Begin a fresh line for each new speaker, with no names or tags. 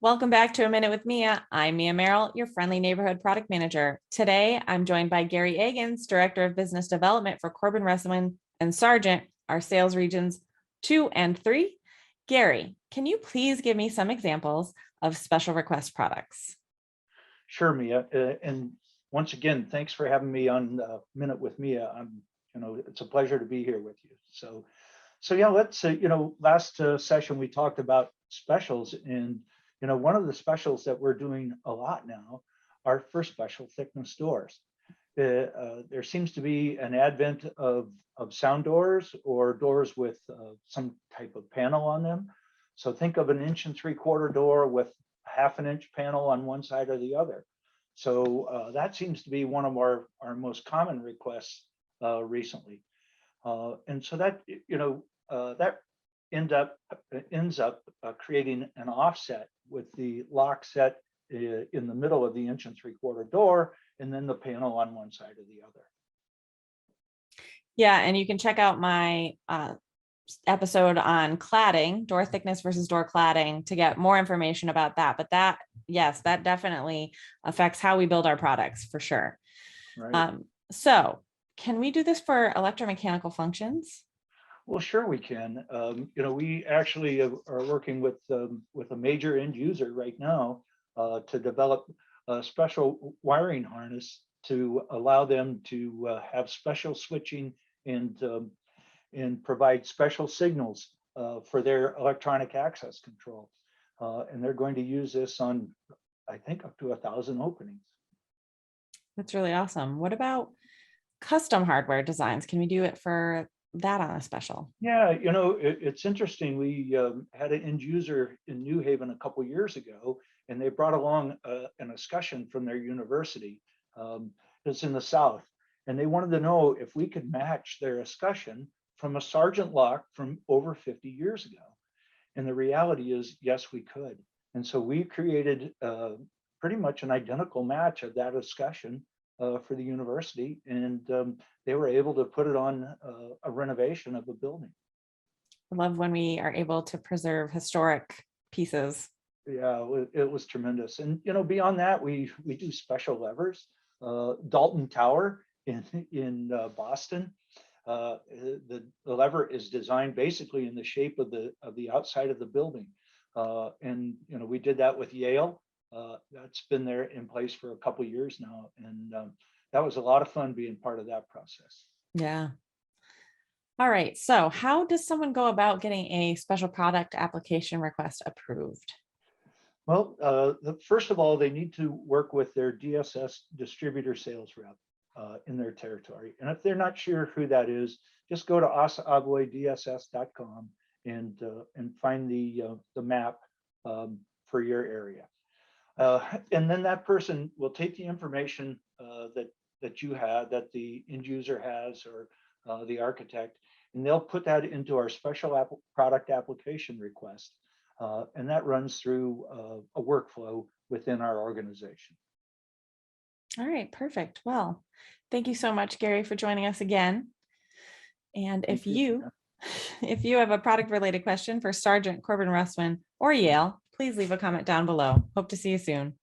Welcome back to A Minute with Mia. I'm Mia Merrill, your friendly neighborhood product manager. Today, I'm joined by Gary Agins, Director of Business Development for Corbin Russwin and Sargent, our sales regions 2 and 3. Gary, can you please give me some examples of special request products?
Sure, Mia. And once again, thanks for having me on Minute with Mia. It's a pleasure to be here with you. So yeah, let's, last session we talked about specials, and one of the specials that we're doing a lot now are for special thickness doors. There seems to be an advent of sound doors or doors with some type of panel on them. So think of an 1.75" door with half an inch panel on one side or the other. So that seems to be one of our most common requests recently. And so that, that ends up creating an offset with the lock set in the middle of the 1.75" door, and then the panel on one side or the other.
Yeah, and you can check out my episode on cladding, door thickness versus door cladding, to get more information about that. But that, yes, that definitely affects how we build our products for sure.
Right.
So can we do this for electromechanical functions?
Well, sure we can. We actually are working with a major end user right now to develop a special wiring harness to allow them to have special switching and provide special signals for their electronic access control. And they're going to use this on, I think, up to 1,000 openings.
That's really awesome. What about custom hardware designs? Can we do it for that on a special?
Yeah, it's interesting. We had an end user in New Haven a couple years ago, and they brought along an escutcheon from their university. It's in the South, and they wanted to know if we could match their escutcheon from a Sargent lock from over 50 years ago. And the reality is, yes, we could. And so we created pretty much an identical match of that escutcheon for the university, and they were able to put it on a renovation of a building.
I love when we are able to preserve historic pieces.
Yeah, it was tremendous. And beyond that, we do special levers. Dalton Tower in Boston. The lever is designed basically in the shape of the outside of the building, and we did that with Yale. That's been there in place for a couple years now, and that was a lot of fun being part of that process.
Yeah. All right. So how does someone go about getting a special product application request approved?
Well, first of all, they need to work with their DSS distributor sales rep in their territory. And if they're not sure who that is, just go to ASSAABLOYDSS.com and find the map for your area. And then that person will take the information that you had, that the end user has, or the architect, and they'll put that into our special product application request. And that runs through a workflow within our organization.
All right, perfect. Well, thank you so much, Gary, for joining us again. And if you have a product related question for Sargent, Corbin Russwin, or Yale, please leave a comment down below. Hope to see you soon.